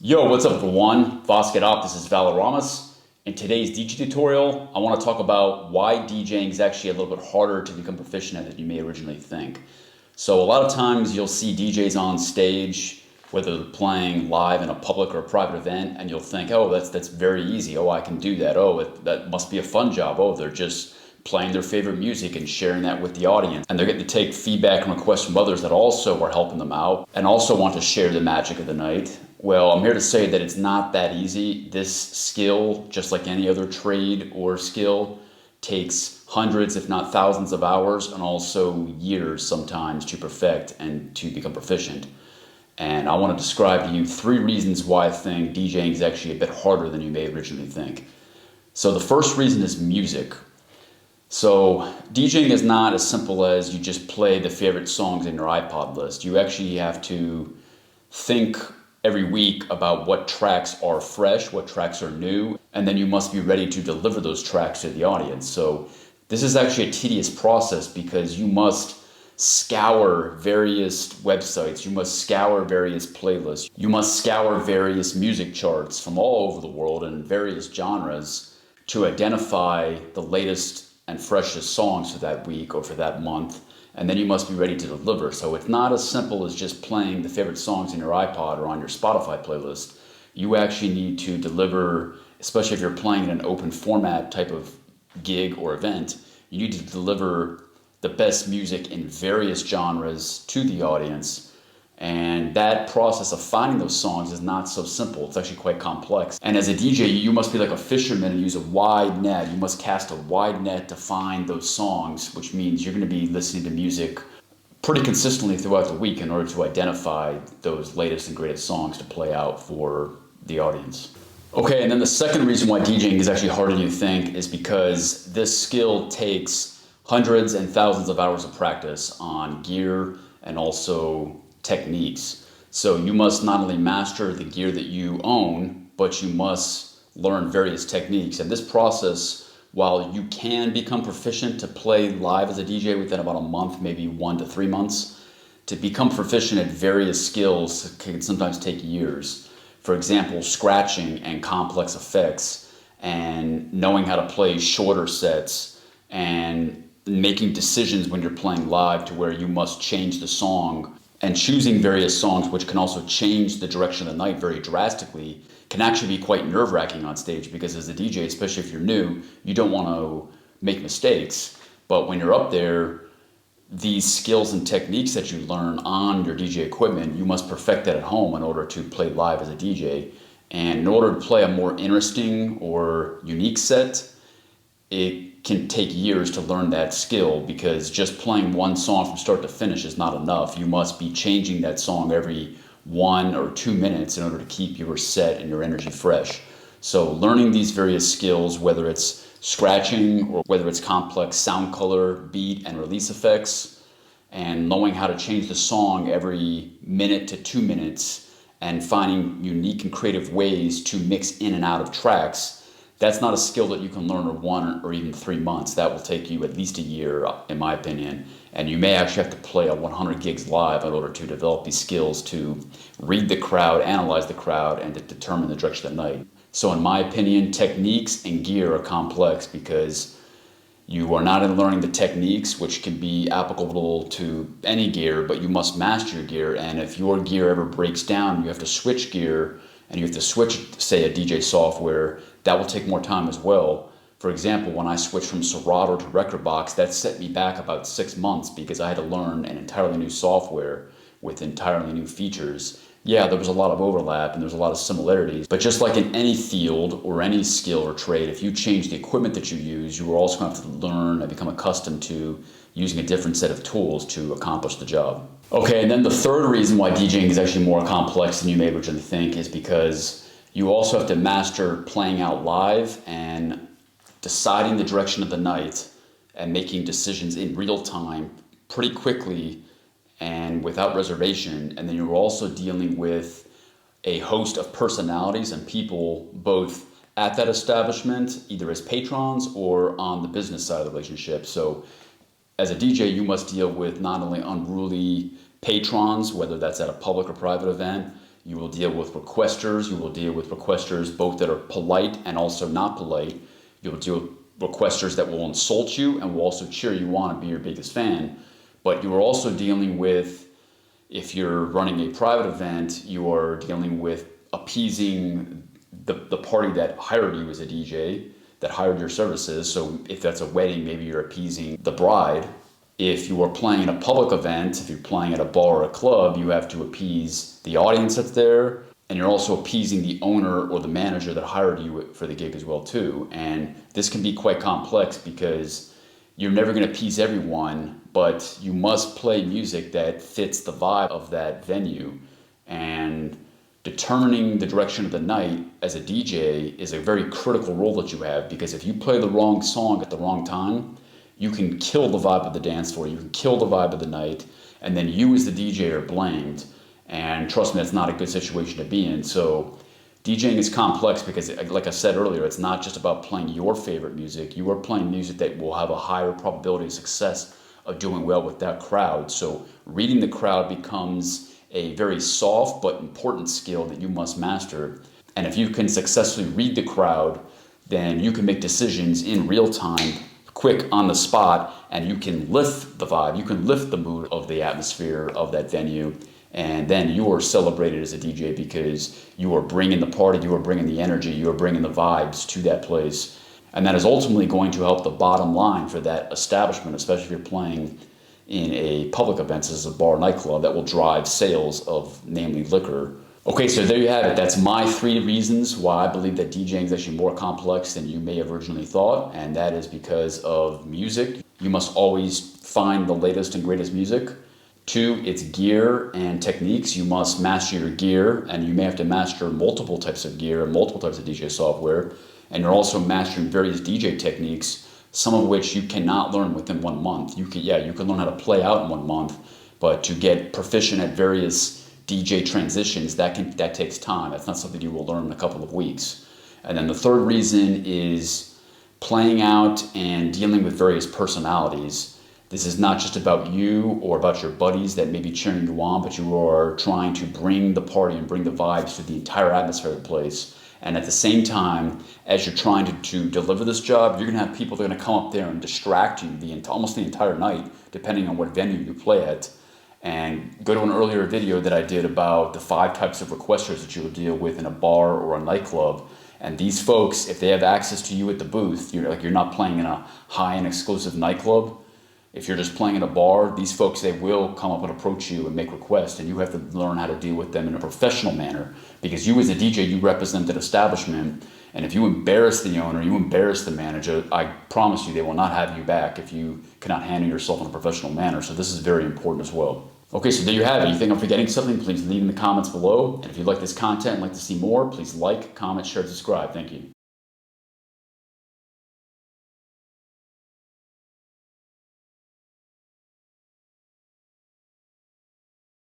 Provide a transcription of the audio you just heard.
Yo, what's up everyone? Vasquez up, this is Valoramous. In today's DJ tutorial, I want to talk about why DJing is actually a little bit harder to become proficient at than you may originally think. So a lot of times you'll see DJs on stage, whether they're playing live in a public or a private event, and you'll think, oh, that's very easy. Oh, I can do that. Oh, that must be a fun job. Oh, they're just playing their favorite music and sharing that with the audience. And they're getting to take feedback and requests from others that also are helping them out and also want to share the magic of the night. Well, I'm here to say that it's not that easy. This skill, just like any other trade or skill, takes hundreds, if not thousands of hours and also years sometimes to perfect and to become proficient. And I want to describe to you 3 reasons why I think DJing is actually a bit harder than you may originally think. So the first reason is music. So DJing is not as simple as you just play the favorite songs in your iPod list. You actually have to think every week about what tracks are fresh, what tracks are new, and then you must be ready to deliver those tracks to the audience. So this is actually a tedious process because you must scour various websites, you must scour various playlists, you must scour various music charts from all over the world and various genres to identify the latest and freshest songs for that week or for that month, and then you must be ready to deliver. So it's not as simple as just playing the favorite songs in your iPod or on your Spotify playlist. You actually need to deliver, especially if you're playing in an open format type of gig or event, you need to deliver the best music in various genres to the audience. And that process of finding those songs is not so simple. It's actually quite complex. And as a DJ, you must be like a fisherman and use a wide net. You must cast a wide net to find those songs, which means you're going to be listening to music pretty consistently throughout the week in order to identify those latest and greatest songs to play out for the audience. Okay, and then the second reason why DJing is actually harder than you think is because this skill takes hundreds and thousands of hours of practice on gear and also techniques. So you must not only master the gear that you own, but you must learn various techniques. And this process, while you can become proficient to play live as a DJ within about a month, maybe 1 to 3 months, to become proficient at various skills can sometimes take years. For example, scratching and complex effects and knowing how to play shorter sets and making decisions when you're playing live to where you must change the song and choosing various songs which can also change the direction of the night very drastically can actually be quite nerve-wracking on stage because as a DJ, especially if you're new, you don't want to make mistakes. But when you're up there, these skills and techniques that you learn on your DJ equipment, you must perfect that at home in order to play live as a DJ. And in order to play a more interesting or unique set, it can take years to learn that skill because just playing one song from start to finish is not enough. You must be changing that song every 1 or 2 minutes in order to keep your set and your energy fresh. So learning these various skills, whether it's scratching or whether it's complex sound color, beat, and release effects, and knowing how to change the song every minute to 2 minutes and finding unique and creative ways to mix in and out of tracks, that's not a skill that you can learn in 1 or even 3 months. That will take you at least a year, in my opinion. And you may actually have to play a 100 gigs live in order to develop these skills to read the crowd, analyze the crowd, and to determine the direction of the night. So in my opinion, techniques and gear are complex because you are not only learning the techniques, which can be applicable to any gear, but you must master your gear. And if your gear ever breaks down, you have to switch gear and you have to switch, say, a DJ software, that will take more time as well. For example, when I switched from Serato to Rekordbox, that set me back about 6 months because I had to learn an entirely new software with entirely new features. Yeah, there was a lot of overlap and there's a lot of similarities, but just like in any field or any skill or trade, if you change the equipment that you use, you are also going to have to learn and become accustomed to using a different set of tools to accomplish the job. Okay, and then the third reason why DJing is actually more complex than you may originally think is because you also have to master playing out live and deciding the direction of the night and making decisions in real time pretty quickly and without reservation. And then you're also dealing with a host of personalities and people both at that establishment, either as patrons or on the business side of the relationship. So as a DJ, you must deal with not only unruly patrons, whether that's at a public or private event, You will deal with requesters. You will deal with requesters both that are polite and also not polite. You'll deal with requesters that will insult you and will also cheer you on and be your biggest fan. But you are also dealing with, if you're running a private event, you are dealing with appeasing the party that hired you as a DJ, that hired your services. So if that's a wedding, maybe you're appeasing the bride. If you are playing a public event, if you're playing at a bar or a club, you have to appease the audience that's there, and you're also appeasing the owner or the manager that hired you for the gig as well too. And this can be quite complex because you're never going to appease everyone, but you must play music that fits the vibe of that venue. And determining the direction of the night as a DJ is a very critical role that you have, because if you play the wrong song at the wrong time, you can kill the vibe of the dance floor, you can kill the vibe of the night, and then you as the DJ are blamed. And trust me, that's not a good situation to be in. So DJing is complex because, like I said earlier, it's not just about playing your favorite music. You are playing music that will have a higher probability of success of doing well with that crowd. So reading the crowd becomes a very soft but important skill that you must master. And if you can successfully read the crowd, then you can make decisions in real time, quick, on the spot, and you can lift the vibe, you can lift the mood of the atmosphere of that venue, and then you are celebrated as a DJ because you are bringing the party, you are bringing the energy, you are bringing the vibes to that place. And that is ultimately going to help the bottom line for that establishment, especially if you're playing in a public event, as a bar or nightclub, that will drive sales of, namely, liquor. Okay, so there you have it. That's my 3 reasons why I believe that DJing is actually more complex than you may have originally thought, and that is because of music. You must always find the latest and greatest music. 2, it's gear and techniques. You must master your gear, and you may have to master multiple types of gear and multiple types of DJ software, and you're also mastering various DJ techniques, some of which you cannot learn within 1 month. You can learn how to play out in 1 month, but to get proficient at various DJ transitions, that takes time. That's not something you will learn in a couple of weeks. And then the 3rd reason is playing out and dealing with various personalities. This is not just about you or about your buddies that may be cheering you on, but you are trying to bring the party and bring the vibes to the entire atmosphere of the place. And at the same time, as you're trying to deliver this job, you're going to have people that are going to come up there and distract you almost the entire night, depending on what venue you play at. And go to an earlier video that I did about the 5 types of requesters that you will deal with in a bar or a nightclub. And these folks, if they have access to you at the booth, you're not playing in a high-end exclusive nightclub. If you're just playing in a bar, these folks, they will come up and approach you and make requests, and you have to learn how to deal with them in a professional manner, because you as a DJ, you represent that establishment, and if you embarrass the owner, you embarrass the manager, I promise you they will not have you back if you cannot handle yourself in a professional manner. So this is very important as well. Okay, so there you have it. You think I'm forgetting something? Please leave in the comments below. And if you like this content and like to see more, please like, comment, share, subscribe. Thank you.